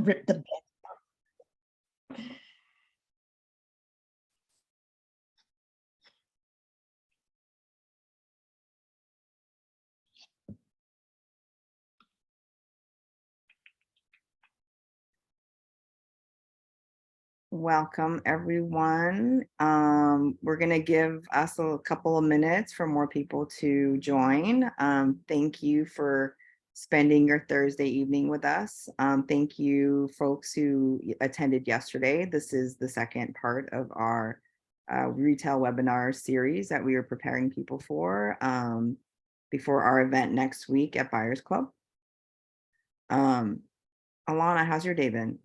Rip the Welcome, everyone. We're going to give us a couple of minutes for more people to join. Thank you for spending your Thursday evening with us. Thank you, folks who attended yesterday. This is the second part of our retail webinar series that we are preparing people for before our event next week at Buyers Club. Alana, how's your day been?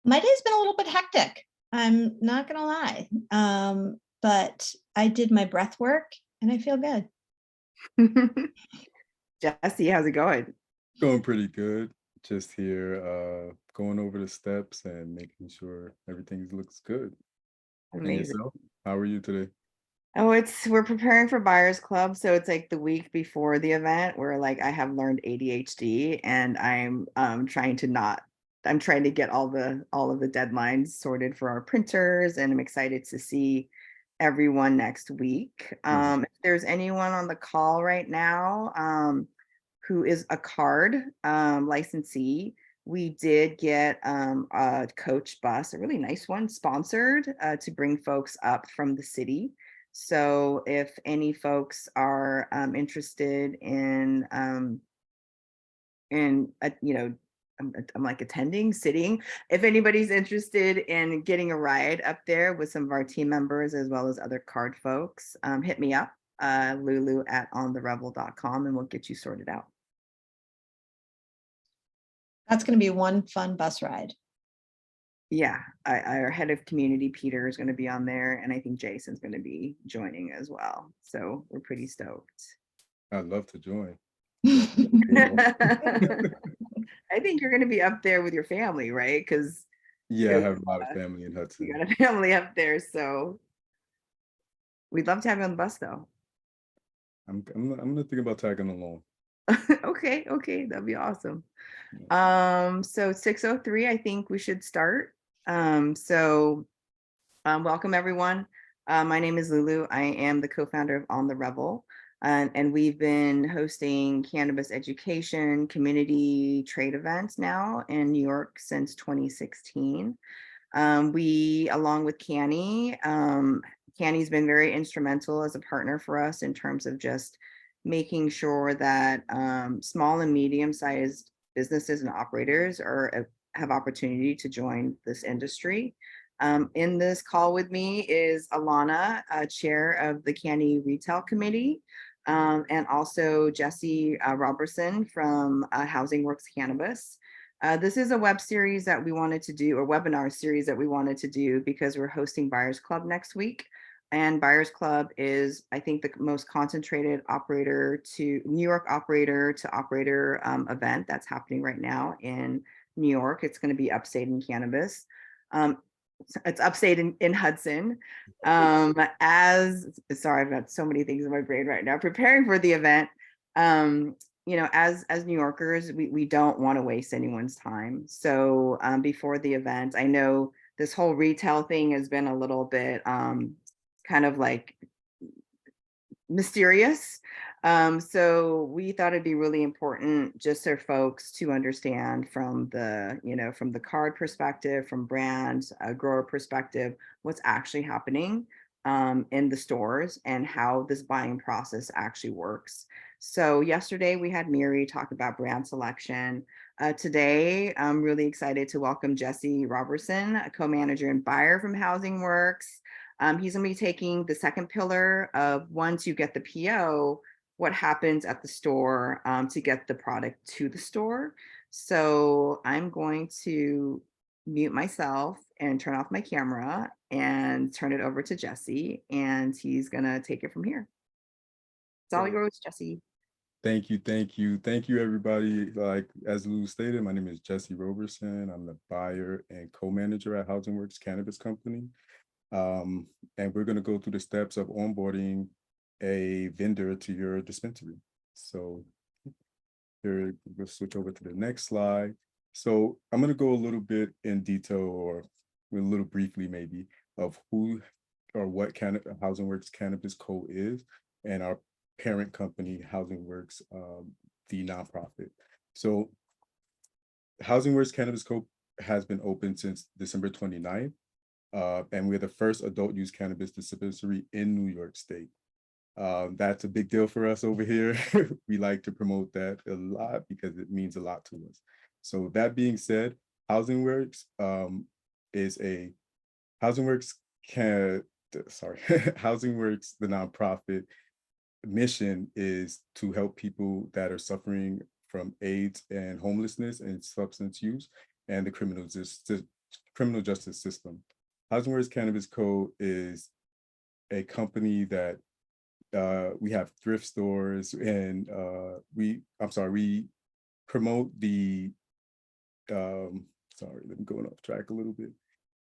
My day's been a little bit hectic. I'm not gonna lie. But I did my breath work and I feel good. Jesse, how's it going? Going pretty good. Just here, going over the steps and making sure everything looks good. And Amazing. yourself? How are you today? Oh, we're preparing for Buyers Club, so it's like the week before the event where like I have learned ADHD and I'm trying to get all of the deadlines sorted for our printers, and I'm excited to see everyone next week. If there's anyone on the call right now who is a card licensee, we did get a coach bus, a really nice one, sponsored to bring folks up from the city. So if any folks are interested in you know, I'm like attending, sitting. If anybody's interested in getting a ride up there with some of our team members as well as other card folks, hit me up, lulu@ontherevel.com, and we'll get you sorted out. That's gonna be one fun bus ride. Yeah, our head of community, Peter, is going to be on there, and I think Jason's going to be joining as well. So we're pretty stoked. I'd love to join. I think you're going to be up there with your family, right? Because Yeah, I have a lot of family in Hudson. you got a family up there, so we'd love to have you on the bus, though. I'm gonna think about tagging along. Okay, that'd be awesome. So 6:03, I think we should start. Welcome everyone. My name is Lulu. I am the co-founder of On the Revel, and we've been hosting cannabis education, community trade events now in New York since 2016. We, along with Canny, Canny's been very instrumental as a partner for us in terms of just making sure that small and medium-sized businesses and operators have opportunity to join this industry. In this call with me is Alana, chair of the Canny Retail Committee, and also Jesse Roberson from Housing Works Cannabis. This is a web series that we wanted to do, or webinar series that we wanted to do because we're hosting Buyers Club next week. And Buyers Club is, I think, the most concentrated New York operator to operator event that's happening right now in New York. It's going to be upstate in cannabis. It's upstate in Hudson. Sorry, I've got so many things in my brain right now. Preparing for the event, as New Yorkers, we don't want to waste anyone's time. So before the event, I know this whole retail thing has been a little bit kind of like mysterious. So we thought it'd be really important just for folks to understand from the card perspective, from brand grower perspective, what's actually happening in the stores and how this buying process actually works. So yesterday we had Miri talk about brand selection. Today, I'm really excited to welcome Jesse Roberson, a co-manager and buyer from Housing Works. He's going to be taking the second pillar of once you get the PO, what happens at the store to get the product to the store. So I'm going to mute myself and turn off my camera and turn it over to Jesse, and he's going to take it from here. It's all yours, Jesse. Thank you, everybody. Like as Lulu stated, my name is Jesse Roberson. I'm the buyer and co-manager at Housing Works Cannabis Company. And we're going to go through the steps of onboarding a vendor to your dispensary. So here, we'll switch over to the next slide. So I'm going to go a little bit in detail, or a little briefly maybe, of who or what Housing Works Cannabis Co. is, and our parent company, Housing Works, the nonprofit. So Housing Works Cannabis Co. has been open since December 29th, and we're the first adult use cannabis dispensary in New York State. That's a big deal for us over here. We like to promote that a lot because it means a lot to us. So that being said, Housing Works is a Housing Works can sorry, Housing Works, the nonprofit mission is to help people that are suffering from AIDS and homelessness and substance use and the criminal justice system. Housing Works Cannabis Co. is a company that we have thrift stores, and we promote the sorry, let me go off track a little bit.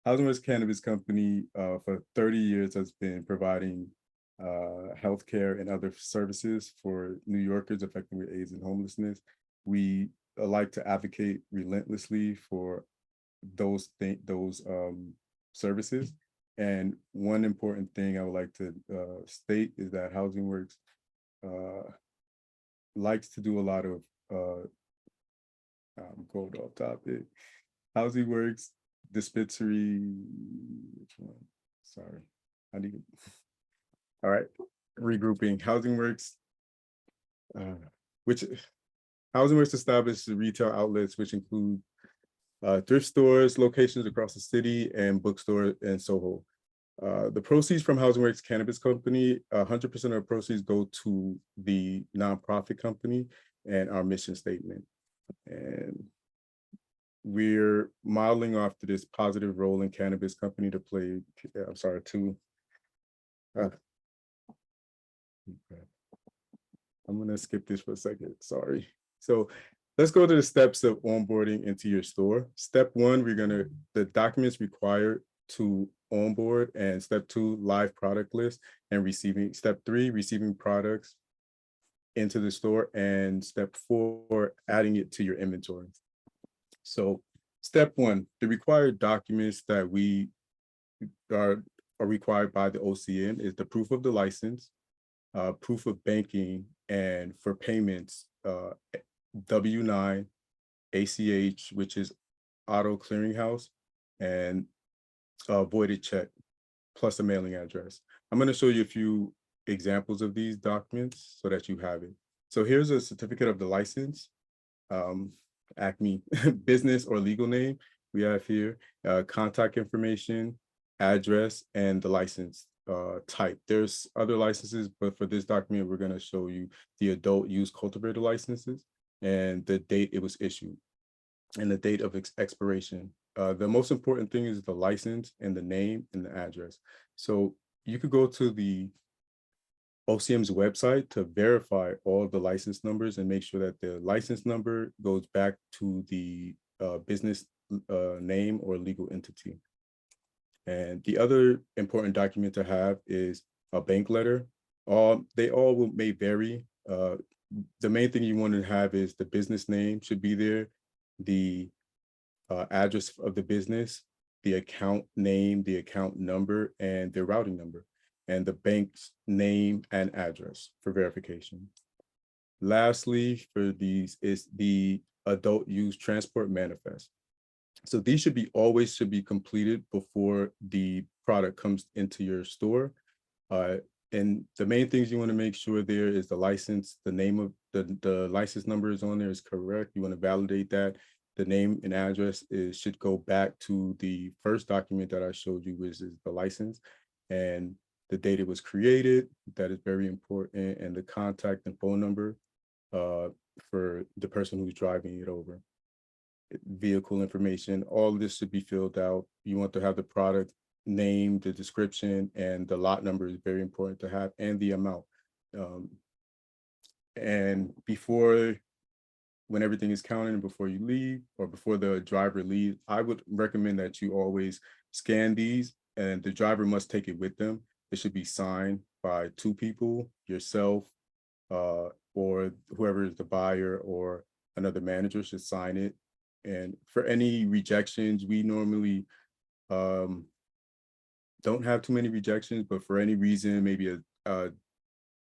Housing Works Cannabis Company for 30 years has been providing healthcare and other services for New Yorkers affected with AIDS and homelessness. We like to advocate relentlessly for those services. And one important thing I would like to state is that Housing Works likes to do a lot of going off topic. Housing Works dispensary, which one? Sorry, I need. All right, regrouping. Housing Works, which Housing Works established retail outlets, which include thrift stores, locations across the city, and bookstore in Soho. The proceeds from Housing Works Cannabis Company, 100% of the proceeds go to the nonprofit company and our mission statement. And we're modeling off to this positive role in cannabis company to play. I'm sorry, I'm gonna skip this for a second, sorry. So let's go to the steps of onboarding into your store. Step one, the documents required to onboard, and step two, live product list and receiving. Step three, receiving products into the store, and step four, adding it to your inventory. So step one, the required documents that we are required by the OCN is the proof of the license, proof of banking, and for payments, W-9, ACH, which is auto clearinghouse, and a voided check, plus a mailing address. I'm going to show you a few examples of these documents so that you have it. So here's a certificate of the license, Acme business or legal name. We have here contact information, address, and the license type. There's other licenses, but for this document, we're going to show you the adult use cultivator licenses and the date it was issued and the date of expiration. The most important thing is the license and the name and the address. So you could go to the OCM's website to verify all of the license numbers and make sure that the license number goes back to the business name or legal entity. And the other important document to have is a bank letter. They all may vary. The main thing you want to have is the business name should be there, the address of the business, the account name, the account number, and the routing number, and the bank's name and address for verification. Lastly, for these is the adult use transport manifest. So these always should be completed before the product comes into your store. And the main things you want to make sure there is the license, the name of the license number is on there is correct. You want to validate that. The name and address should go back to the first document that I showed you, which is the license, and the date it was created. That is very important, and the contact and phone number for the person who's driving it over. Vehicle information, all of this should be filled out. You want to have the product name, the description, and the lot number is very important to have, and the amount. And when everything is counted and before you leave or before the driver leaves, I would recommend that you always scan these, and the driver must take it with them. It should be signed by two people, yourself, or whoever is the buyer, or another manager should sign it. And for any rejections, we normally don't have too many rejections, but for any reason, maybe a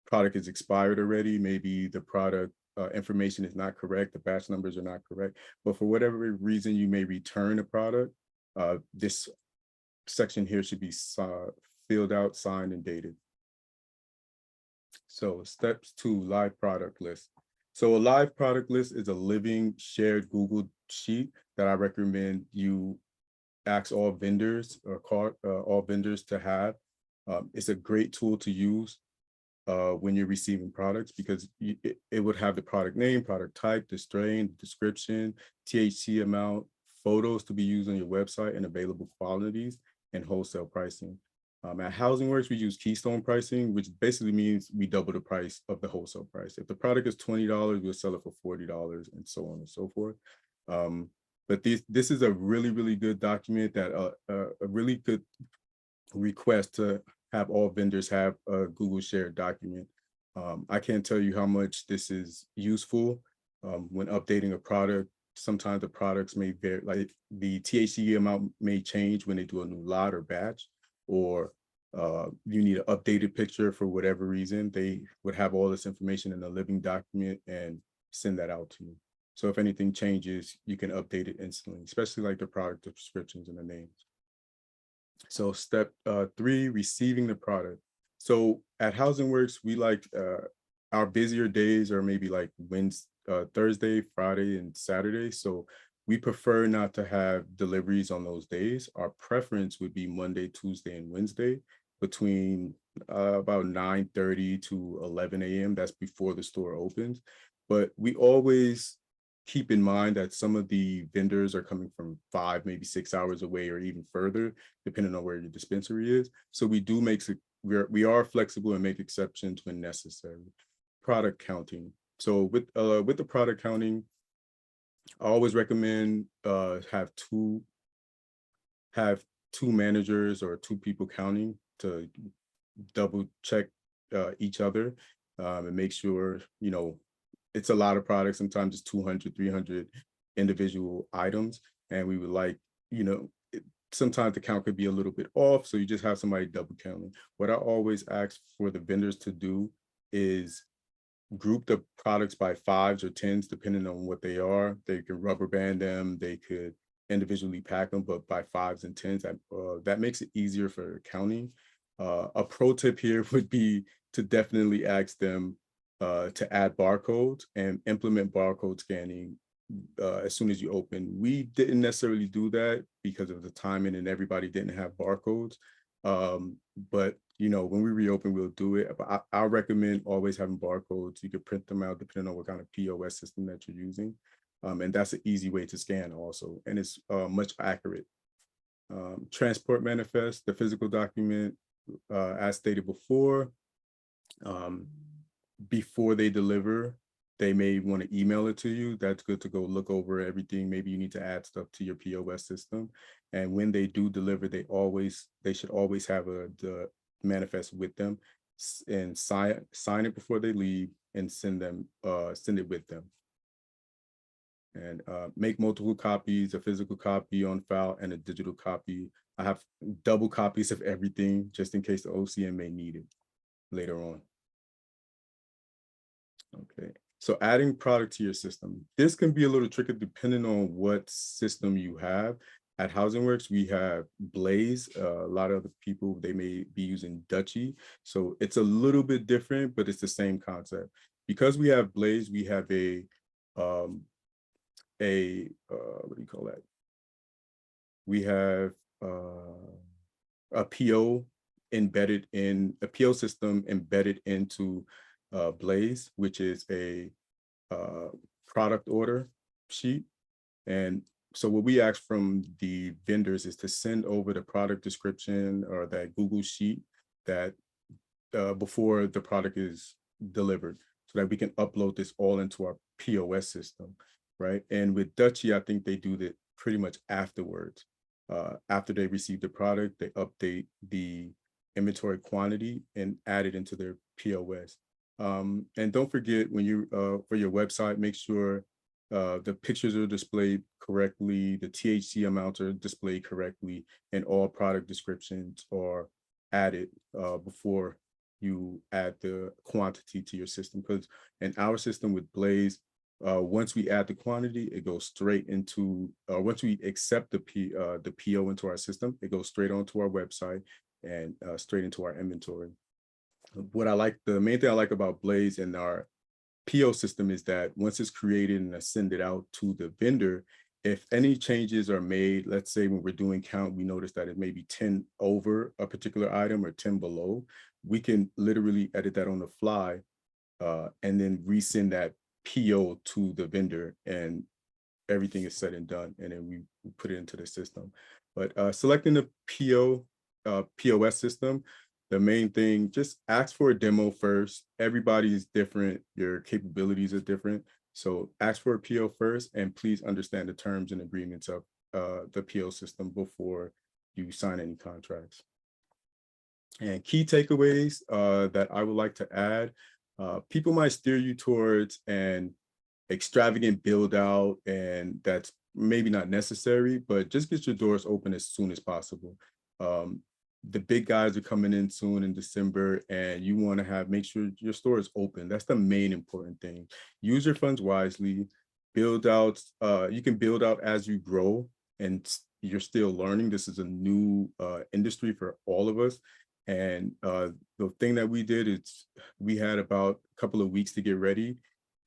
product is expired already, maybe the product information is not correct, the batch numbers are not correct, but for whatever reason you may return a product, this section here should be filled out, signed, and dated. So steps 2, live product list. So a live product list is a living shared Google sheet that I recommend you ask all vendors or call all vendors to have. It's a great tool to use when you're receiving products, because it would have the product name, product type, the strain, description, THC amount, photos to be used on your website, and available quantities and wholesale pricing. At Housing Works, we use keystone pricing, which basically means we double the price of the wholesale price. If the product is $20, we'll sell it for $40, and so on and so forth. But this is a really, really good document that a really good request to have all vendors have a Google shared document. I can't tell you how much this is useful when updating a product. Sometimes the products may vary, like the THC amount may change when they do a new lot or batch, or you need an updated picture for whatever reason. They would have all this information in a living document and send that out to you. So if anything changes, you can update it instantly, especially like the product descriptions and the names. So step 3, receiving the product. So at Housing Works, we like our busier days are maybe like Wednesday, Thursday, Friday, and Saturday. So we prefer not to have deliveries on those days. Our preference would be Monday, Tuesday, and Wednesday between about 9:30 to 11 a.m. That's before the store opens. But we always keep in mind that some of the vendors are coming from 5, maybe 6 hours away or even further, depending on where your dispensary is. So we do make, we are flexible and make exceptions when necessary. Product counting. So with the product counting, I always recommend have two managers or 2 people counting to double check each other and make sure, you know, it's a lot of products. Sometimes it's 200, 300 individual items. And we would like, you know, sometimes the count could be a little bit off. So you just have somebody double counting. What I always ask for the vendors to do is group the products by 5s or 10s, depending on what they are. They can rubber band them, they could individually pack them, but by 5s and 10s, that makes it easier for counting. A pro tip here would be to definitely ask them to add barcodes and implement barcode scanning as soon as you open. We didn't necessarily do that because of the timing and everybody didn't have barcodes. But you know, when we reopen, we'll do it. But I recommend always having barcodes. You can print them out depending on what kind of POS system that you're using. And that's an easy way to scan also. And it's much accurate. Transport manifest, the physical document, as stated before they deliver, they may want to email it to you. That's good to go look over everything. Maybe you need to add stuff to your POS system. And when they do deliver, they should always have the manifest with them and sign it before they leave and send it with them. And make multiple copies, a physical copy on file and a digital copy. I have double copies of everything just in case the OCM may need it later on. Okay, so adding product to your system. This can be a little tricky depending on what system you have. At Housing Works, we have Blaze. A lot of the people, they may be using Dutchie. So it's a little bit different, but it's the same concept. Because we have Blaze, we have what do you call that? We have a PO system embedded into Blaze, which is a product order sheet. And so what we ask from the vendors is to send over the product description or that Google sheet that before the product is delivered, so that we can upload this all into our POS system, right? And with Dutchie, I think they do that pretty much afterwards. After they receive the product, they update the inventory quantity and add it into their POS. And don't forget, when you for your website, make sure the pictures are displayed correctly, the THC amounts are displayed correctly, and all product descriptions are added before you add the quantity to your system. Because in our system with Blaze, once we add the quantity, it goes straight into, once we accept the PO into our system, it goes straight onto our website and straight into our inventory. The main thing I like about Blaze and our PO system is that once it's created and send it out to the vendor, if any changes are made, let's say when we're doing count, we notice that it may be 10 over a particular item or 10 below, we can literally edit that on the fly and then resend that PO to the vendor, and everything is said and done, and then we put it into the system. But selecting the POS system, the main thing, just ask for a demo first. Everybody is different. Your capabilities are different. So ask for a PO first, and please understand the terms and agreements of the PO system before you sign any contracts. And key takeaways that I would like to add, people might steer you towards an extravagant build out, and that's maybe not necessary, but just get your doors open as soon as possible. The big guys are coming in soon in December, and you want to make sure your store is open. That's the main important thing. Use your funds wisely, build out, you can build out as you grow, and you're still learning. This is a new industry for all of us. And the thing that we did is we had about a couple of weeks to get ready,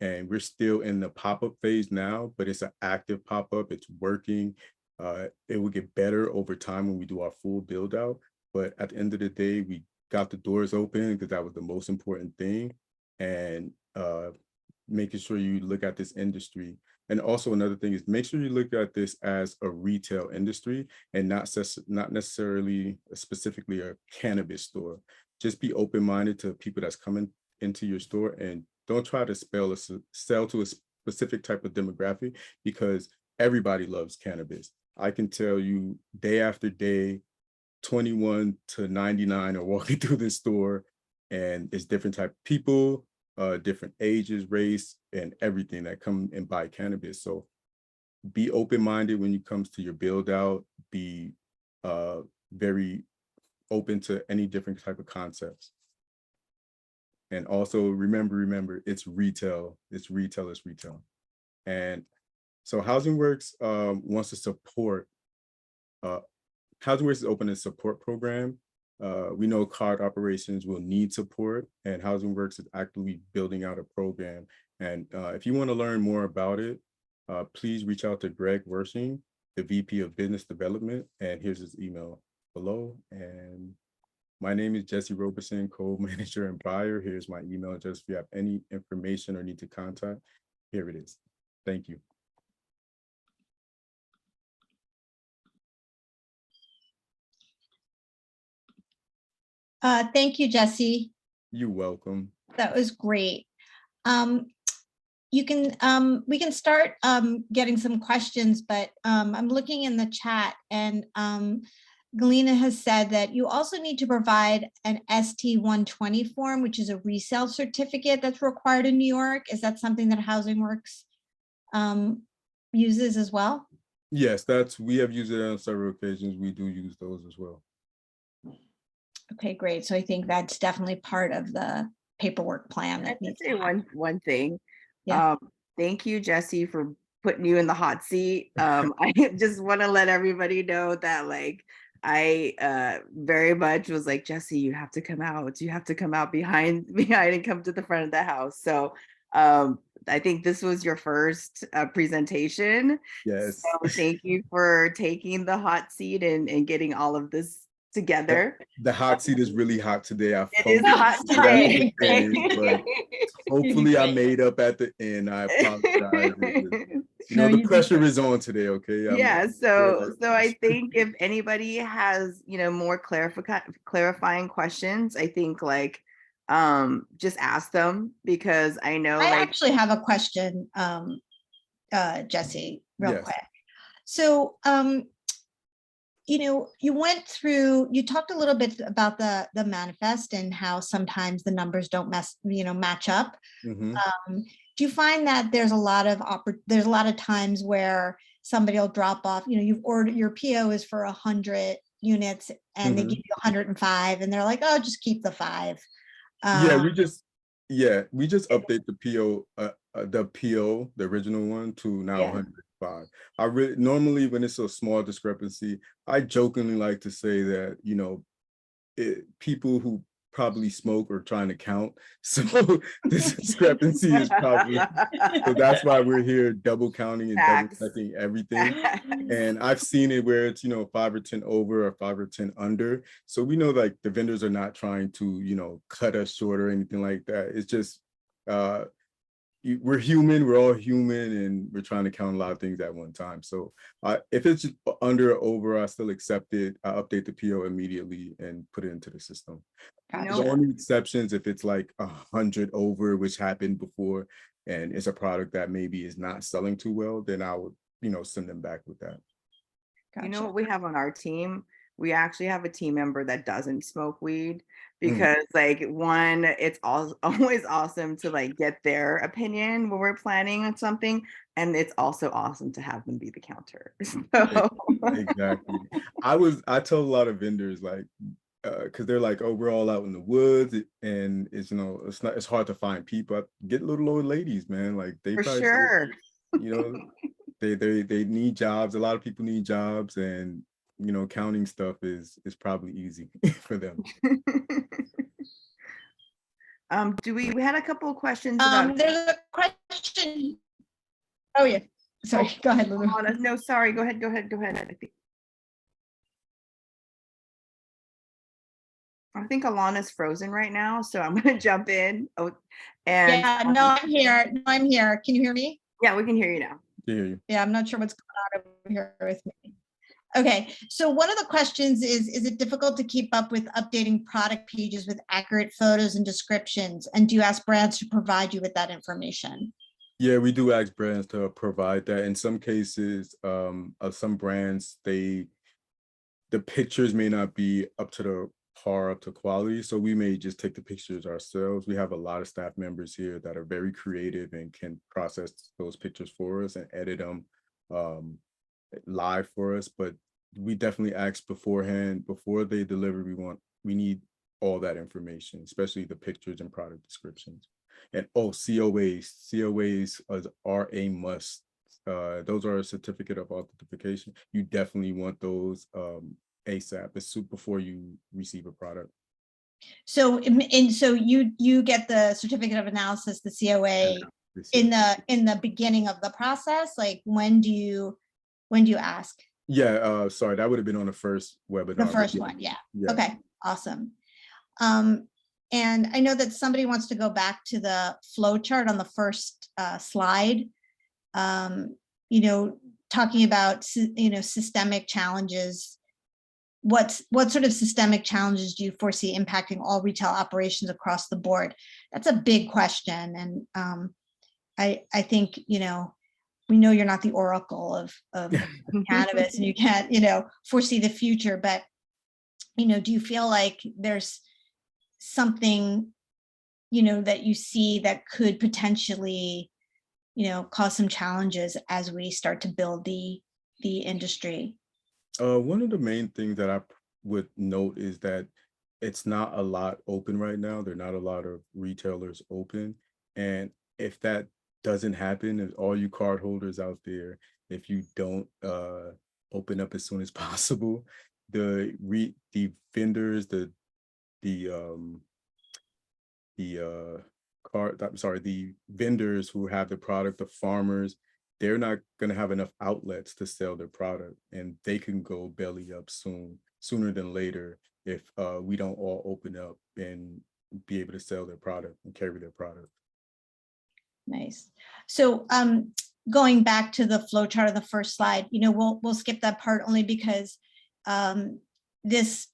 and we're still in the pop-up phase now, but it's an active pop-up. It's working. It will get better over time when we do our full build out. But at the end of the day, we got the doors open because that was the most important thing. And making sure you look at this industry. And also another thing is make sure you look at this as a retail industry and not necessarily specifically a cannabis store. Just be open-minded to people that's coming into your store, and don't try to sell to a specific type of demographic, because everybody loves cannabis. I can tell you day after day, 21 to 99 are walking through this store, and it's different type of people, different ages, race, and everything that come and buy cannabis. So be open-minded when it comes to your build out. Be very open to any different type of concepts. And also remember, it's retail. It's retail. And so Housing Works wants to support. Housing Works is open a support program. We know card operations will need support, and Housing Works is actively building out a program. And if you want to learn more about it, please reach out to Greg Worshing, the VP of Business Development, and here's his email below. And my name is Jesse Roberson, co-manager and buyer. Here's my email address if you have any information or need to contact. Here it is. Thank you. Thank you, Jesse. You're welcome. That was great. We can start getting some questions, but I'm looking in the chat, and Galena has said that you also need to provide an ST-120 form, which is a resale certificate that's required in New York. Is that something that Housing Works uses as well? Yes, we have used it on several occasions. We do use those as well. Okay, great. So I think that's definitely part of the paperwork plan. I can say one thing. Yeah. Thank you, Jesse, for putting you in the hot seat. I just want to let everybody know that, like, I very much was like, Jesse, you have to come out. You have to come out behind and come to the front of the house. So I think this was your first presentation. Yes. So thank you for taking the hot seat and getting all of this together. The hot seat is really hot today. It is hot today. But hopefully I made up at the end. I apologize. The pressure is on today, okay? Yeah, so I think if anybody has, more clarifying questions, I think just ask them, because I know I actually have a question, Jesse, real quick. So you talked a little bit about the manifest and how sometimes the numbers don't match up. do you find that there's a lot of times where somebody will drop off, you've ordered, your PO is for 100 units and they give you 105 and they're like, oh, just keep the 5. Yeah, we just update the PO, the original one to now 105. I really normally when it's a small discrepancy, I jokingly like to say that, people who probably smoke are trying to count. So this discrepancy is probably, so that's why we're here double counting and double checking everything. And I've seen it where it's, 5 or 10 over or 5 or 10 under. So we know like the vendors are not trying to, cut us short or anything like that. It's just, we're human, we're all human, and we're trying to count a lot of things at one time. So if it's just under or over, I still accept it. I update the PO immediately and put it into the system. Gotcha. The only exceptions if it's like 100 over, which happened before, and it's a product that maybe is not selling too well, then I would, send them back with that. Gotcha. You know what we have on our team? We actually have a team member that doesn't smoke weed because like one, it's always awesome to like get their opinion when we're planning on something. And it's also awesome to have them be the counter. So. Exactly. I tell a lot of vendors like, because they're like, oh, we're all out in the woods and it's hard to find people. Get little old ladies, man. Like they For probably, sure. they need jobs. A lot of people need jobs, and counting stuff is probably easy for them. We had a couple of questions about there's a question. Oh yeah, sorry, go ahead, Lulu. No, sorry, go ahead. I think Alana's frozen right now, so I'm gonna jump in. I'm here. Can you hear me? Yeah, we can hear you now. Yeah, I'm not sure what's going on over here with me. Okay, so one of the questions is it difficult to keep up with updating product pages with accurate photos and descriptions? And do you ask brands to provide you with that information? Yeah, we do ask brands to provide that. In some cases, some brands, the pictures may not be up to quality. So we may just take the pictures ourselves. We have a lot of staff members here that are very creative and can process those pictures for us and edit them live for us. But we definitely ask beforehand, before they deliver, we need all that information, especially the pictures and product descriptions. And COAs are a must. Those are a certificate of authentication. You definitely want those ASAP, as soon before you receive a product. So you get the certificate of analysis, the COA, in the beginning of the process. Like when do you ask? Yeah, sorry, that would have been on the first webinar. The first one, yeah. Okay, awesome. And I know that somebody wants to go back to the flow chart on the first slide. Talking about systemic challenges. What sort of systemic challenges do you foresee impacting all retail operations across the board? That's a big question, and I think we know you're not the oracle of cannabis, and you can't foresee the future. But do you feel like there's something that you see that could potentially cause some challenges as we start to build the industry? One of the main things that I would note is that it's not a lot open right now. There are not a lot of retailers open. And if that doesn't happen, if all you card holders out there, if you don't open up as soon as possible, the vendors, the vendors who have the product, the farmers, they're not going to have enough outlets to sell their product, and they can go belly up sooner than later if we don't all open up and be able to sell their product and carry their product. Nice. So going back to the flow chart of the first slide, we'll skip that part only because this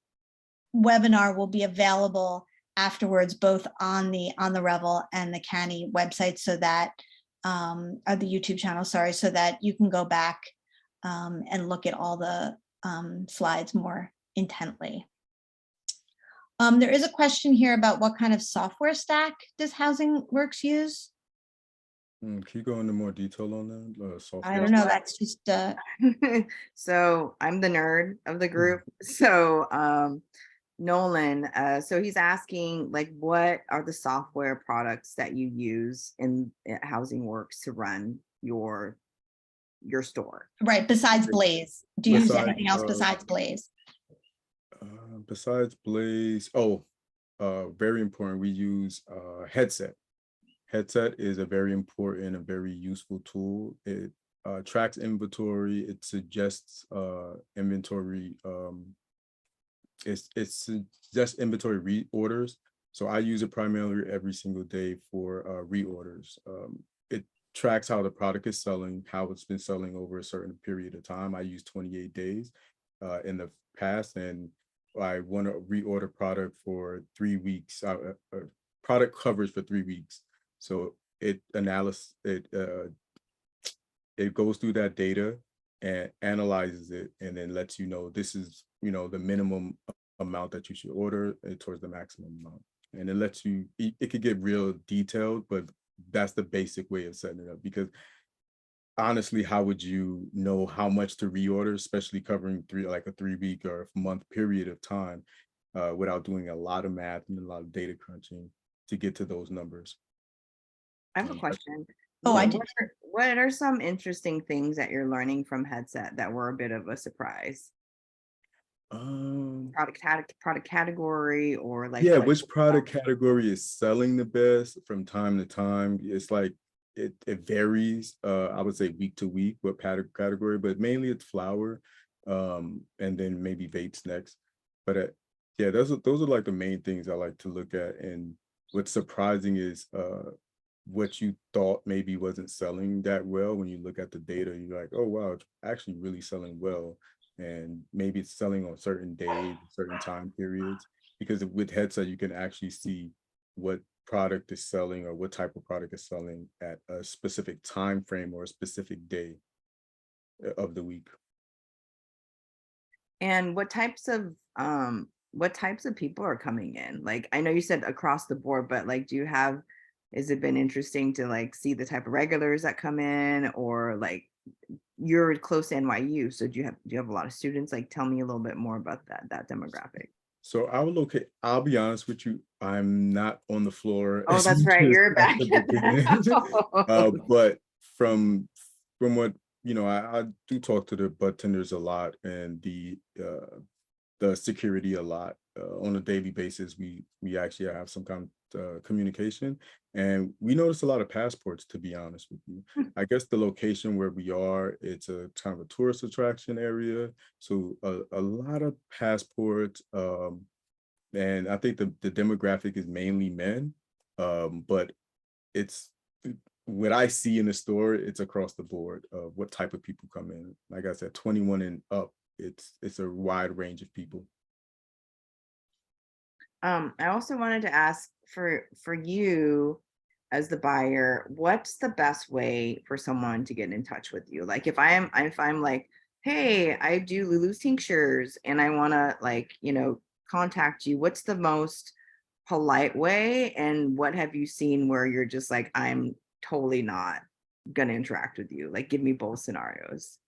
webinar will be available afterwards, both on the Revel and the Canny website, so that the YouTube channel, so that you can go back and look at all the slides more intently. There is a question here about what kind of software stack does Housing Works use? Can you go into more detail on that I software? don't know, that's just, So I'm the nerd of the group. So Nolan, so he's asking, like, what are the software products that you use in Housing Works to run your store? right, besides Blaze. Do you use anything else Besides Blaze, very important. We use Headset. Headset is a very important and very useful tool. It tracks inventory. It suggests inventory. It suggests inventory reorders. So I use it primarily every single day for reorders. It tracks how the product is selling, how it's been selling over a certain period of time. I use 28 days in the past, and I want to reorder product for 3 weeks. Product coverage for 3 weeks. So it goes through that data and analyzes it, and then lets you know this is the minimum amount that you should order towards the maximum amount. And it lets you, it could get real detailed, but that's the basic way of setting it up. Because honestly, how would you know how much to reorder, especially covering a 3 week or a month period of time, without doing a lot of math and a lot of data crunching to get to those numbers? I have a question. Oh, I do. What are some interesting things that you're learning from Headset that were a bit of a surprise? Product category, or like, yeah, which product category is selling the best from time to time? It's like it varies. I would say week to week what category, but mainly it's flower, and then maybe vapes next. But yeah, those are like the main things I like to look at. And what's surprising is what you thought maybe wasn't selling that well. When you look at the data, you're like, oh wow, it's actually really selling well. And maybe it's selling on certain days, certain time periods, because with Headset you can actually see what product is selling or what type of product is selling at a specific time frame or a specific day of the week. And what types of people are coming in? Like, I know you said across the board, but like, has it been interesting to like see the type of regulars that come in, or like, you're close to NYU, so do you have a lot of students? Like, tell me a little bit more about that demographic. So I'll be honest with you, I'm not on the floor Oh, as that's much right, as you're I back. typically am. But from what I do talk to the bud tenders a lot, and the security a lot on a daily basis. We actually have some kind of communication, and we notice a lot of passports, to be honest with you. I guess the location where we are, it's a kind of a tourist attraction area, so a lot of passports, and I think the demographic is mainly men, but it's what I see in the store, it's across the board of what type of people come in. Like I said, 21 and up, it's a wide range of people. I also wanted to ask for you as the buyer, what's the best way for someone to get in touch with you? Like, if I'm like, hey, I do Lulu's tinctures and I want to, like, contact you, what's the most polite way? And what have you seen where you're just like, I'm totally not gonna interact with you? Like, give me both scenarios.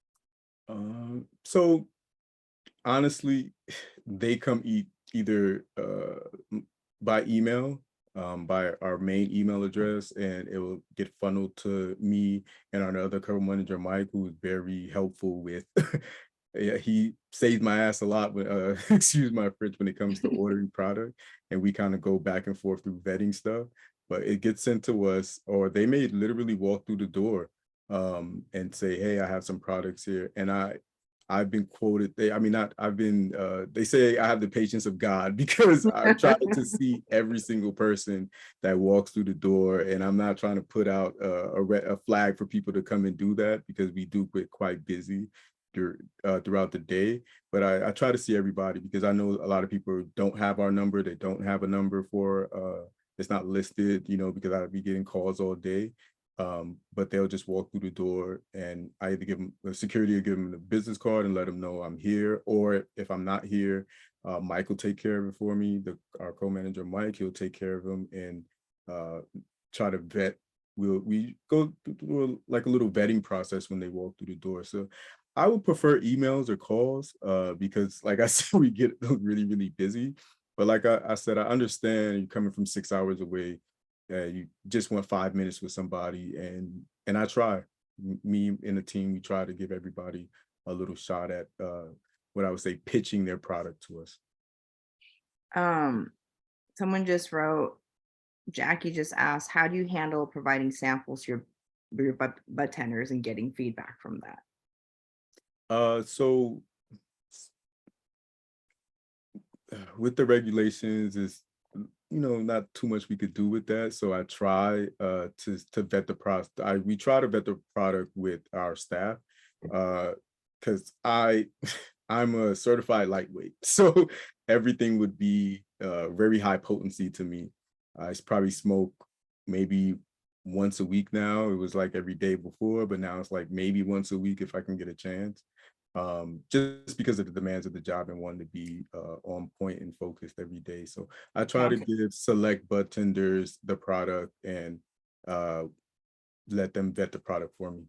So honestly, they come either by email, by our main email address, and it will get funneled to me and our other co-manager, Mike, who is very helpful with yeah, he saved my ass a lot when excuse my French, when it comes to ordering product, and we kind of go back and forth through vetting stuff. But it gets sent to us, or they may literally walk through the door and say, hey, I have some products here. And I've been quoted, they say I have the patience of God, because I try to see every single person that walks through the door, and I'm not trying to put out a flag for people to come and do that, because we do get quite busy throughout the day. But I try to see everybody, because I know a lot of people don't have our number. They don't have a number for, it's not listed, because I'd be getting calls all day. But they'll just walk through the door, and I either give them the security or give them the business card and let them know I'm here. Or if I'm not here, Mike will take care of it for me. Our co-manager, Mike, he'll take care of them and try to vet we go through like a little vetting process when they walk through the door. So I would prefer emails or calls because like I said, we get really, really busy. But like I said, I understand you're coming from 6 hours away. You just want 5 minutes with somebody, and I try. Me and the team, we try to give everybody a little shot at what I would say pitching their product to us. Um, Someone just wrote, Jackie just asked, how do you handle providing samples to your bartenders and getting feedback from that? So with the regulations is not too much we could do with that. So I try to vet the product. We try to vet the product with our staff because I'm a certified lightweight. So everything would be very high potency to me. I probably smoke maybe once a week now. It was like every day before, but now it's like maybe once a week if I can get a chance. Just because of the demands of the job and wanting to be on point and focused every day. So I try to Okay. give select bartenders the product and uh, let them vet the product for me.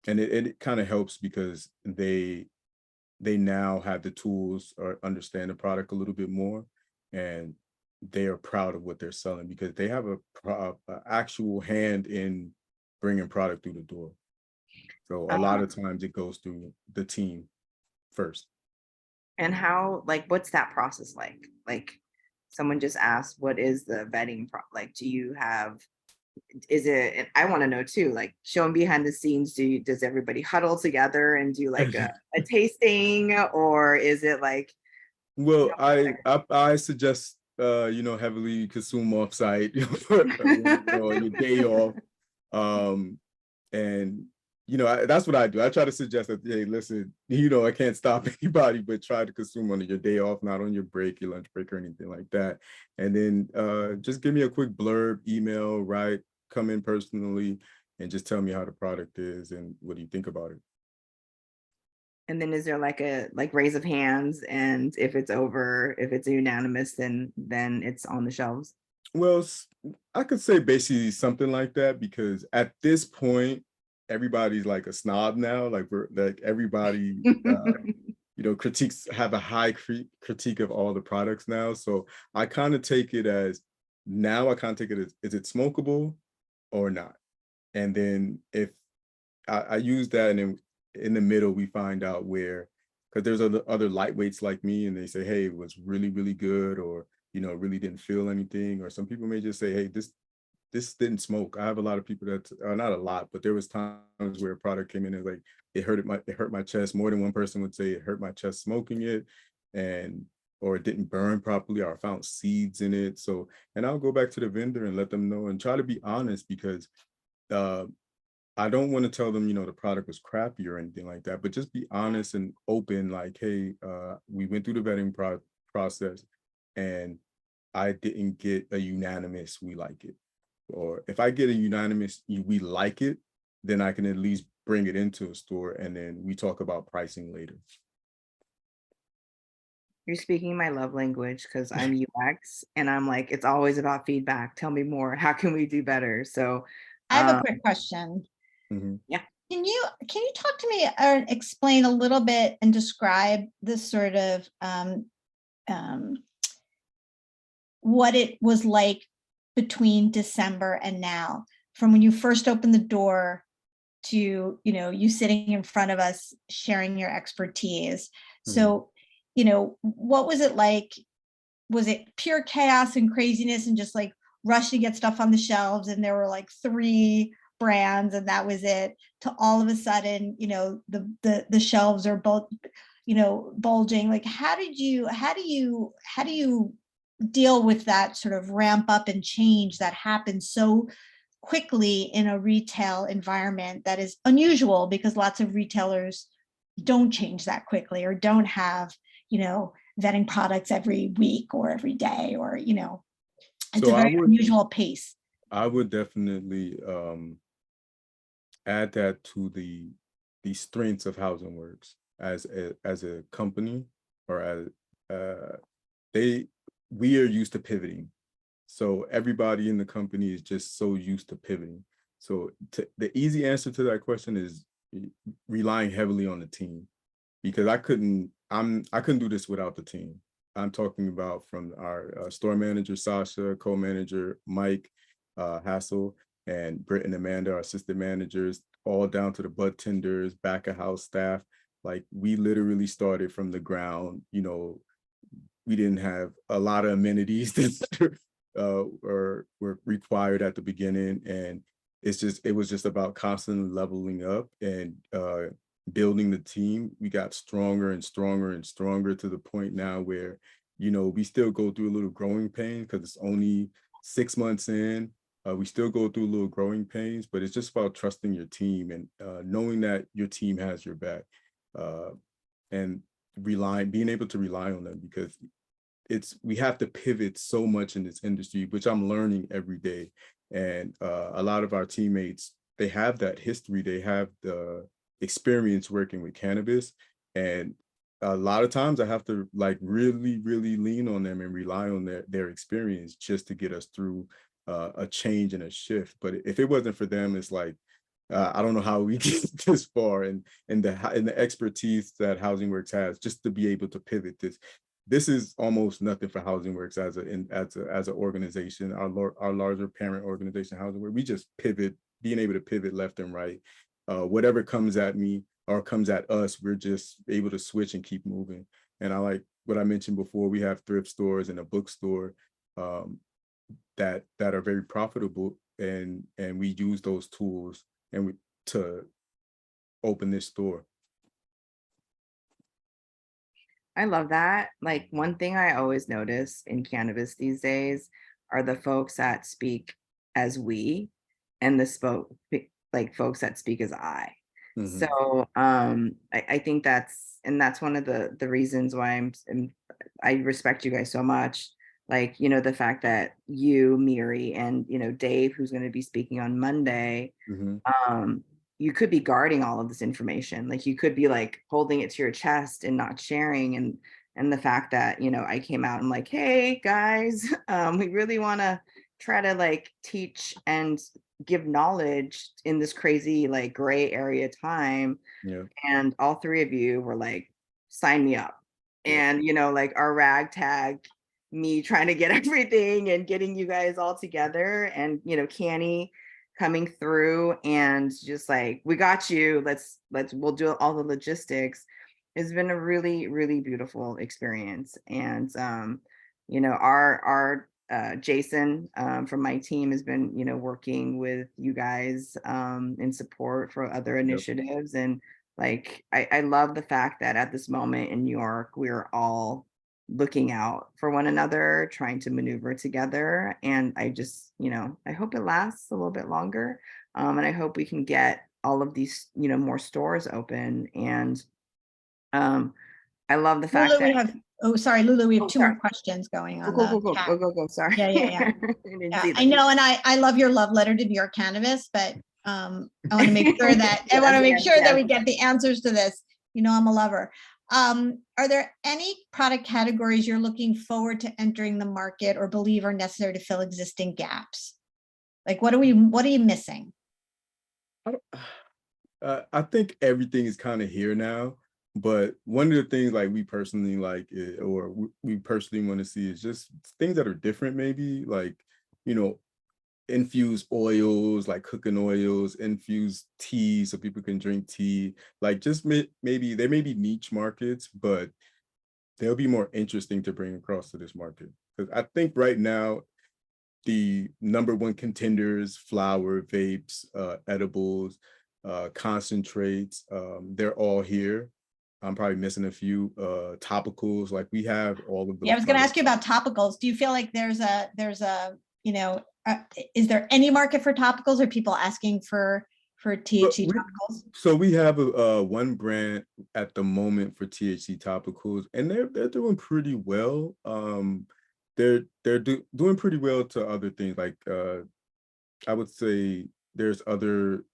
And it kind of helps because they now have the tools or understand the product a little bit more, and they are proud of what they're selling because they have a actual hand in bringing product through the door. So a lot Um, of times it goes through the team first. and how, like, what's that process like? Like, someone just asked, what is the vetting like? Do you have, is it, and I want to know too, like, showing behind the scenes, does everybody huddle together and do like a tasting, or is it like, Well, what's I suggest heavily consume offsite, on your day off. Um and that's what I do. I try to suggest that, hey, listen, I can't stop anybody, but try to consume on your day off, not on your break, your lunch break, or anything like that. And then just give me a quick blurb, email, right? Come in personally and just tell me how the product is and what do you think about it. and then is there like a raise of hands, and if it's unanimous, then it's on the shelves? Well, I could say basically something like that because at this point, everybody's like a snob now. Like we're like everybody, critiques have a high critique of all the products now. So I kind of take it as now. I kind of take it as, is it smokable or not? And then if I use that, and then in the middle we find out where, because there's other lightweights like me, and they say, hey, it was really, really good, or really didn't feel anything. Or some people may just say, hey, this didn't smoke. I have a lot of people that not a lot, but there was times where a product came in and like it hurt my chest. More than one person would say it hurt my chest smoking it, and or it didn't burn properly, or I found seeds in it. So, and I'll go back to the vendor and let them know and try to be honest because uh I don't want to tell them, the product was crappy or anything like that, but just be honest and open, like, hey, we went through the vetting process and I didn't get a unanimous, we like it. Or if I get a unanimous, we like it, then I can at least bring it into a store and then we talk about pricing later. You're speaking my love language because I'm UX, and I'm like, it's always about feedback. Tell me more. How can we do better? So, I have a um, quick question. Mhm. yeah. Can you talk to me or explain a little bit and describe the sort of um, what it was like between December and now, from when you first opened the door to, you sitting in front of us sharing your expertise. Mhm. So, what was it like? Was it pure chaos and craziness and just like rush to get stuff on the shelves, and there were like 3 brands and that was it, to all of a sudden, the shelves are both, bulging? Like, how do you deal with that sort of ramp up and change that happens so quickly in a retail environment that is unusual because lots of retailers don't change that quickly or don't have, vetting products every week or every day, or, it's So a very unusual pace. I would definitely add that to the strengths of Housing Works as a company, or as uh they we are used to pivoting. So everybody in the company is just so used to pivoting. So the easy answer to that question is relying heavily on the team, because I couldn't do this without the team. I'm talking about from our store manager, Sasha, co-manager, Mike, Hassel, and Britt and Amanda, our assistant managers, all down to the bud tenders, back of house staff. Like, we literally started from the ground. You know, we didn't have a lot of amenities that were required at the beginning. And it was just about constantly leveling up and building the team. We got stronger and stronger and stronger to the point now where, you know, we still go through a little growing pain because it's only 6 months in. We still go through a little growing pains, but it's just about trusting your team and knowing that your team has your back, and being able to rely on them, because we have to pivot so much in this industry, which I'm learning every day. And a lot of our teammates, they have that history, they have the experience working with cannabis, and a lot of times I have to like really lean on them and rely on their experience just to get us through a change and a shift. But if it wasn't for them, it's like I don't know how we get this far, and the expertise that Housing Works has just to be able to pivot this. This is almost nothing for Housing Works as an organization. Our larger parent organization, Housing Works, we just pivot, being able to pivot left and right. Whatever comes at me or comes at us, we're just able to switch and keep moving. And I like what I mentioned before. We have thrift stores and a bookstore that are very profitable, and we use those tools to open this store. I love that. Like, one thing I always notice in cannabis these days are the folks that speak as we, and like folks that speak as I. Mm-hmm. So I think that's one of the reasons why I respect you guys so much. Like, you know, the fact that you, Miri, and, you know, Dave, who's going to be speaking on Monday, Mm-hmm. you could be guarding all of this information. Like, you could be like holding it to your chest and not sharing. And the fact that, you know, I came out and like, hey guys, we really want to try to like teach and give knowledge in this crazy like gray area time. Yeah. And all three of you were like, sign me up. Yeah. And, you know, like our ragtag, me trying to get everything and getting you guys all together, and, you know, Canny coming through and just like, we got you, we'll do all the logistics. It's been a really beautiful experience. And you know, our Jason from my team has been, you know, working with you guys in support for other initiatives. And like, I love the fact that at this moment in New York, we're all looking out for one another, trying to maneuver together. And I just, you know, I hope it lasts a little bit longer. And I hope we can get all of these, you know, more stores open. And I love the fact that Lulu, we have two sorry. more questions going on Go, the chat. go. Sorry. Yeah. I see I know, and I love your love letter to New York cannabis, but I want to make sure that that we get the answers to this. You know, I'm a lover. Are there any product categories you're looking forward to entering the market or believe are necessary to fill existing gaps? Like, what are you missing? I think everything is kind of here now, but one of the things like we personally like, or we personally want to see, is just things that are different. Maybe like, you know, infused oils, like cooking oils, infused tea so people can drink tea. Like, just maybe there may be niche markets, but they'll be more interesting to bring across to this market. Because I think right now, the number one contenders, flower, vapes, edibles, concentrates, they're all here. I'm probably missing a few topicals. Like, we have all of those. Yeah, I was going to ask you about topicals. Do you feel like there's a, you know, is there any market for topicals, or people asking for THC topicals? So we have one brand at the moment for THC topicals, and they're doing pretty well. They're doing pretty well to other things. Like I would say there's other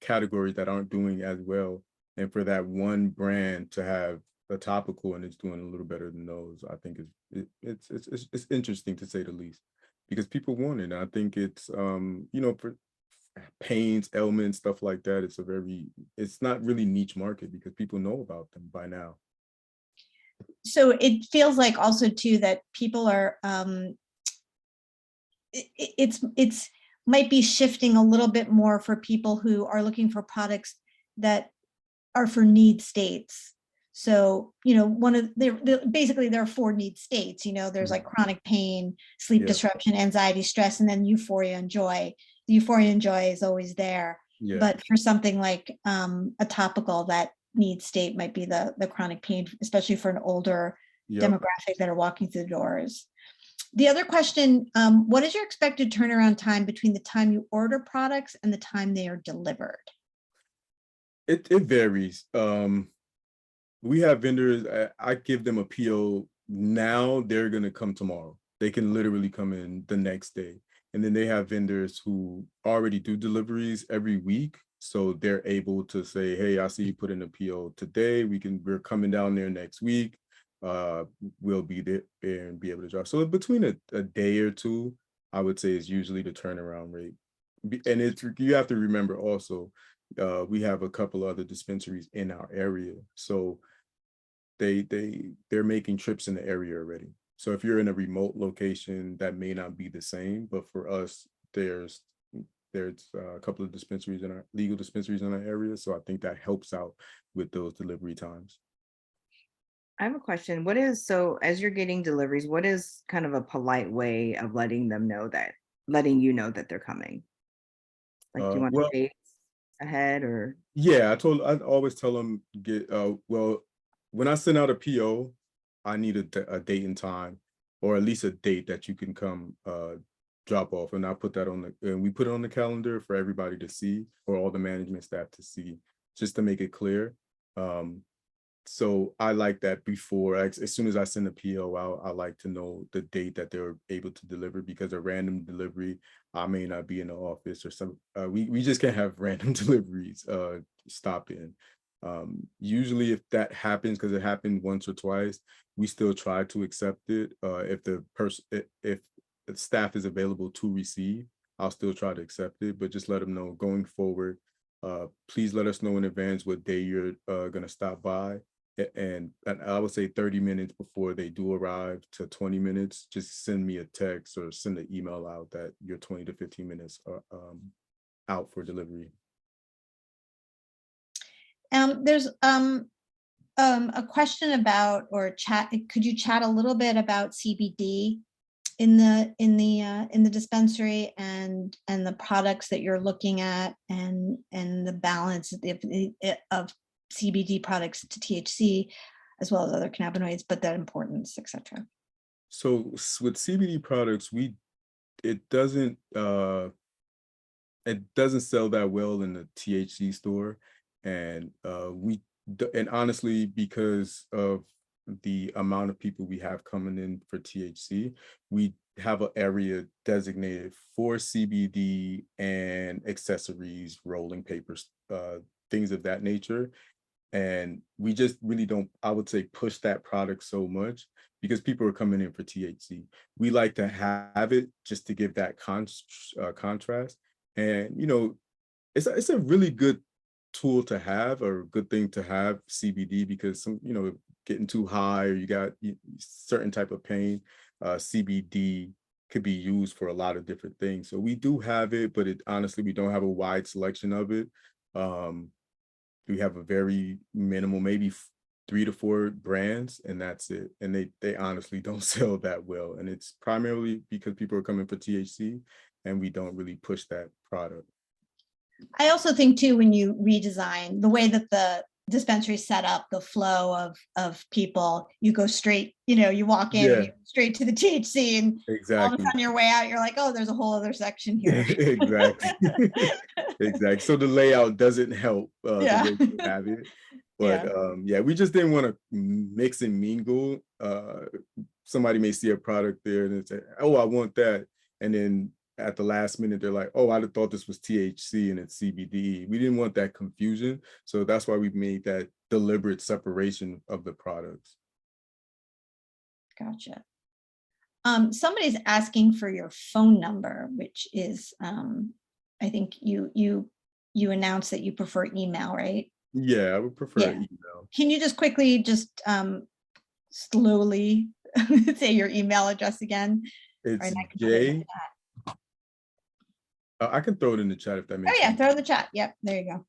categories that aren't doing as well, and for that one brand to have a topical and it's doing a little better than those, I think it's interesting to say the least, because people want it. And I think it's you know, for pains, ailments, stuff like that, it's not really niche market because people know about them by now. So it feels like also too that people are it's might be shifting a little bit more for people who are looking for products that are for need states. So, you know, basically there are 4 need states, you know, there's like chronic pain, sleep disruption, anxiety, stress, and then euphoria and joy. The euphoria and joy is always there. Yeah. But for something like a topical, that need state might be the chronic pain, especially for an older demographic that are walking through the doors. The other question, what is your expected turnaround time between the time you order products and the time they are delivered? It varies. We have vendors, I give them a PO now, they're gonna come tomorrow. They can literally come in the next day. And then they have vendors who already do deliveries every week. So they're able to say, hey, I see you put in a PO today. We're coming down there next week. We'll be there and be able to drop. So between a day or two, I would say is usually the turnaround rate. And you have to remember also, we have a couple other dispensaries in our area. So they're making trips in the area already. So if you're in a remote location, that may not be the same, but for us, there's a couple of dispensaries in our legal dispensaries in our area. So I think that helps out with those delivery times. I have a question. So as you're getting deliveries, what is kind of a polite way of letting you know that they're coming? Like, do you want Well, dates ahead or? yeah, I always tell them well, when I send out a PO, I need a date and time, or at least a date that you can come drop off, and I put that and we put it on the calendar for everybody to see, or all the management staff to see, just to make it clear. So I like that before, as soon as I send a PO out, I like to know the date that they're able to deliver, because a random delivery, I may not be in the office or we just can't have random deliveries stop in. Usually if that happens, because it happened once or twice, we still try to accept it. If the staff is available to receive, I'll still try to accept it, but just let them know going forward. Please let us know in advance what day you're gonna stop by. And I would say 30 minutes before they do arrive to 20 minutes, just send me a text or send an email out that you're 20 to 15 minutes out for delivery. There's a question about, or chat, could you chat a little bit about CBD in the dispensary and the products that you're looking at, and the balance of CBD products to THC, as well as other cannabinoids, but their importance, etc. So with CBD products, it doesn't sell that well in the THC store, and and honestly, because of the amount of people we have coming in for THC, we have an area designated for CBD and accessories, rolling papers, things of that nature. And we just really don't, I would say, push that product so much because people are coming in for THC. We like to have it just to give that contrast. And, you know, it's a really good tool to have, or a good thing to have, CBD, because getting too high, or you got certain type of pain, CBD could be used for a lot of different things. So we do have it, but honestly, we don't have a wide selection of it. We have a very minimal, maybe 3 to 4 brands, and that's it. And they honestly don't sell that well. And it's primarily because people are coming for THC, and we don't really push that product. I also think too, when you redesign the way that the dispensary set up, the flow of people, you go straight, you walk in and you go straight to the THC, and all of a sudden your way out, you're like, oh, there's a whole other section here. Exactly. Exactly. So the layout doesn't help the way you have it. But yeah, we just didn't want to mix and mingle. Somebody may see a product there and say, oh, I want that. And then at the last minute, they're like, oh, I'd have thought this was THC and it's CBD. We didn't want that confusion. So that's why we made that deliberate separation of the products. Gotcha. Somebody's asking for your phone number, which is, I think you announced that you prefer email, right? Yeah, I would prefer Yeah. email. Can you just quickly, just slowly say your email address again? It's And I can put it in the J. chat. I can throw it in the chat if that Oh makes yeah, sense. throw it in the chat. Yep, there you go.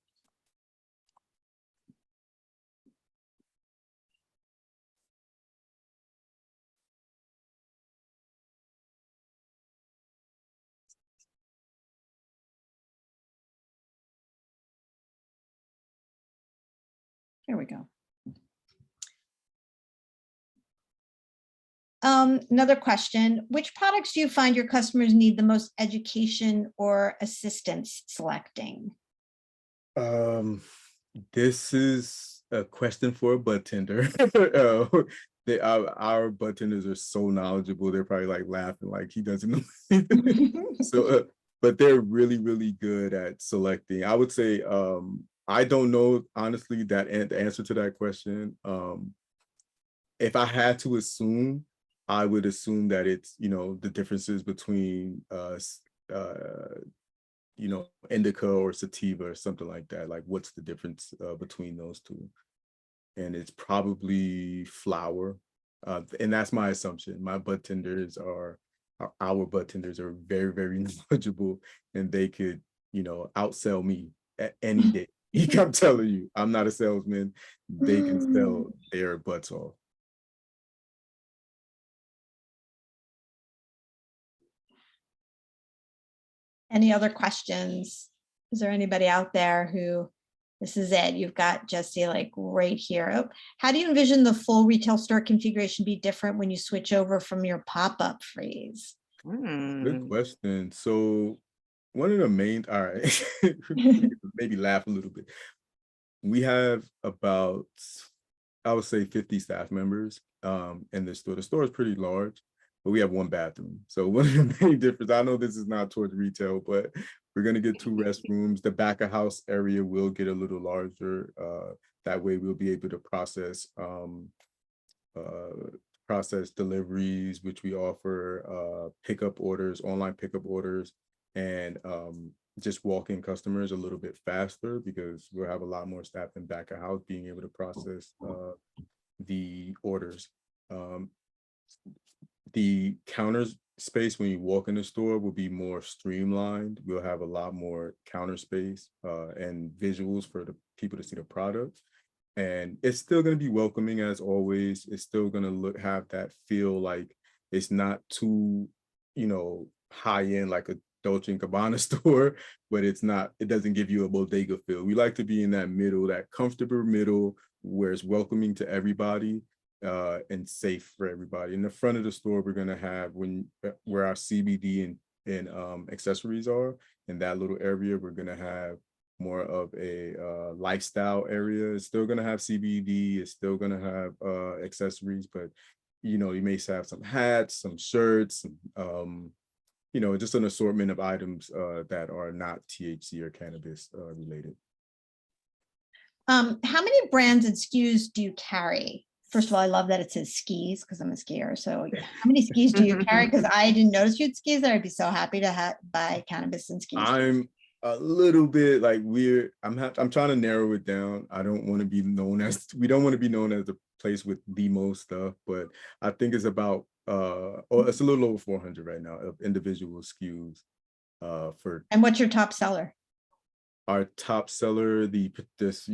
Here we go. Another question, which products do you find your customers need the most education or assistance selecting? This is a question for a bud tender. Our bud tenders are so knowledgeable. They're probably like laughing like he doesn't know. So, but they're really, really good at selecting. I would say, I don't know, honestly, the answer to that question. If I had to assume, I would assume that it's, the differences between indica or sativa or something like that. Like, what's the difference between those two? And it's probably flower. And that's my assumption. My bud tenders our bud tenders are very, very knowledgeable, and they could, outsell me at any day. I'm telling you, I'm not a salesman. They can sell their butts off. Any other questions? Is there anybody out there who, this is it, you've got Jesse like right here. Oh, how do you envision the full retail store configuration be different when you switch over from your pop-up freeze? Good question. So one of the main, all right, maybe laugh a little bit. We have about, I would say 50 staff members in the store. The store is pretty large, but we have one bathroom. So one of the main difference, I know this is not towards retail, but we're going to get 2 restrooms. The back of house area will get a little larger. That way we'll be able to process deliveries, which we offer, pickup orders, online pickup orders, and just walk-in customers a little bit faster, because we'll have a lot more staff in back of house being able to process the orders. The counters space when you walk in the store will be more streamlined. We'll have a lot more counter space and visuals for the people to see the product. And it's still going to be welcoming as always. It's still going to have that feel like it's not too, high end like a Dolce and Gabbana store, but it doesn't give you a bodega feel. We like to be in that middle, that comfortable middle where it's welcoming to everybody and safe for everybody. In the front of the store, we're going to have where our CBD and accessories are. In that little area, we're going to have more of a lifestyle area. It's still going to have CBD. It's still going to have accessories, but you may have some hats, some shirts, just an assortment of items that are not THC or cannabis related. How many brands and SKUs do you carry? First of all, I love that it says skis because I'm a skier. So how many skis do you carry? Because I didn't notice you had skis there. I'd be so happy to buy cannabis and skis. I'm a little bit like weird. I'm trying to narrow it down. We don't want to be known as the place with the most stuff, but I think it's about it's a little over 400 right now of individual SKUs for. And what's your top seller? Our top seller, you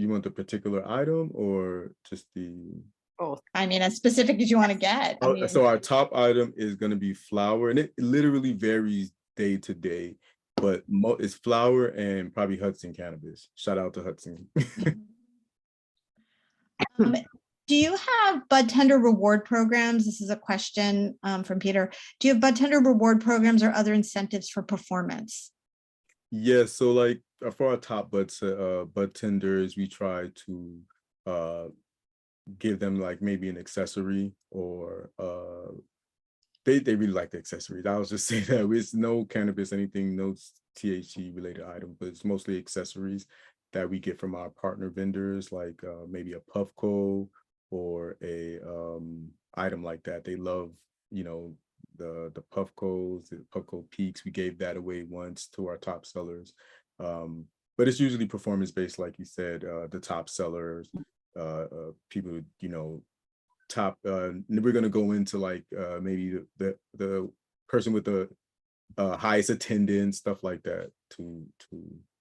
want the particular item or just the? Both. I mean, as specific as you want to get. So our top item is going to be flour, and it literally varies day to day, but it's flour and probably Hudson cannabis. Shout out to Hudson. Do you have bud tender reward programs? This is a question from Peter. Do you have bud tender reward programs or other incentives for performance? Yes. So like for our top bud tenders, we try to give them like maybe an accessory, or they really like the accessories. I was just saying that it's no cannabis, anything, no THC related item, but it's mostly accessories. that we get from our partner vendors, like maybe a Puffco or a item like that. They love, you know, the Puffcos, the Puffco Peaks. We gave that away once to our top sellers. But it's usually performance based, like you said, the top sellers, people, you know, top, we're going to go into like maybe the person with the highest attendance, stuff like that, to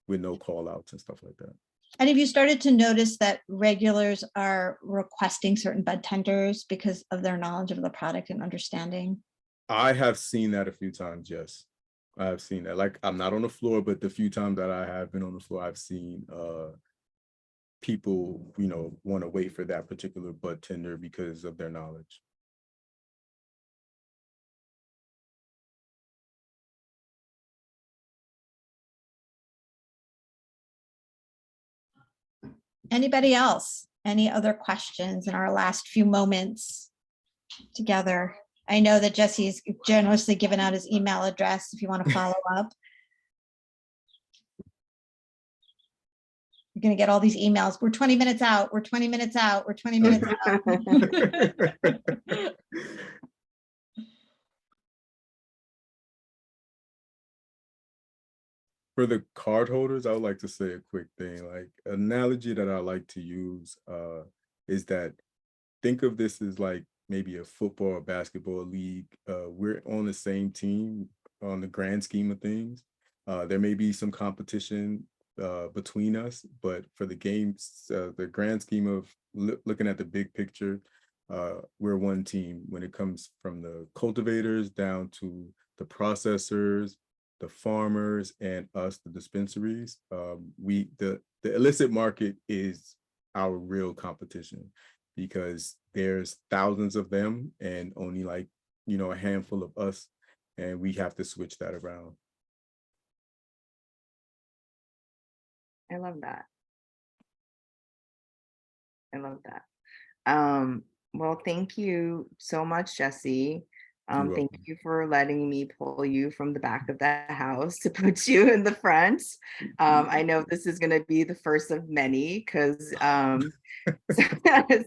with no call outs and stuff like that. And have you started to notice that regulars are requesting certain bud tenders because of their knowledge of the product and understanding? I have seen that a few times, yes. I have seen that. Like, I'm not on the floor, but the few times that I have been on the floor, I've seen people, you know, want to wait for that particular bud tender because of their knowledge. Anybody else? Any other questions in our last few moments together? I know that Jesse's generously given out his email address if you want to follow up. You're going to get all these emails. We're 20 minutes out. We're 20 minutes out. We're 20 minutes out. For the card holders, I would like to say a quick thing. Like, an analogy that I like to use is that think of this as like maybe a football or basketball league. We're on the same team on the grand scheme of things. There may be some competition between us, but for the games, the grand scheme of looking at the big picture, we're one team when it comes from the cultivators down to the processors, the farmers, and us, the dispensaries. The illicit market is our real competition because there's thousands of them and only like, you know, a handful of us, and we have to switch that around. I love that. I love that. Well, thank you so much, Jesse. Thank welcome. you for letting me pull you from the back of the house to put you in the front. I know this is going to be the first of many because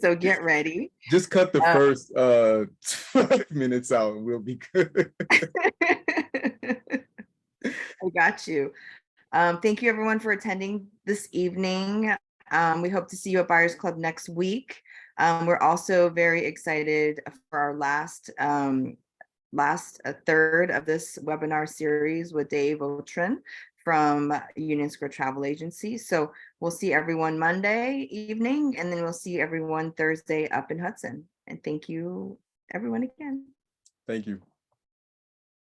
so get ready. Just cut the first 5 minutes out and we'll be good. I got you. Thank you everyone for attending this evening. We hope to see you at Buyers Club next week. We're also very excited for our last third of this webinar series with Dave Otrin from Union Square Travel Agency. So we'll see everyone Monday evening, and then we'll see everyone Thursday up in Hudson. And thank you everyone again. Thank you.